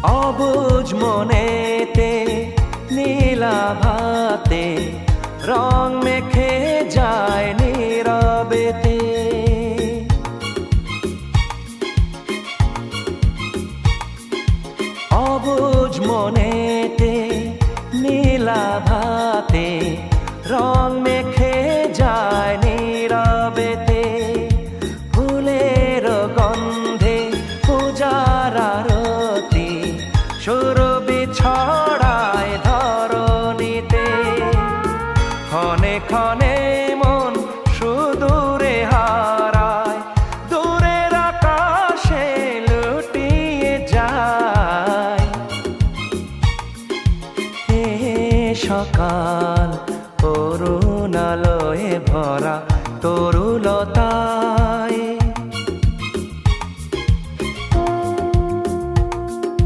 অবুঝ মনেতে নীলাভাতে রং মেখে যায় নীরবেতে। অবুঝ মনেতে নীলাভাতে রং মেখে যায় নীরবেতে। ফুলের গন্ধে পূজার আরতি সুরভি ছড়ায় ধরণীতে। ক্ষণে ক্ষণে মন সুদূরে হারায়, দূরের আকাশে লুটিয়ে যায়। এ সকাল করুণালয়ে ভরা তরুলতা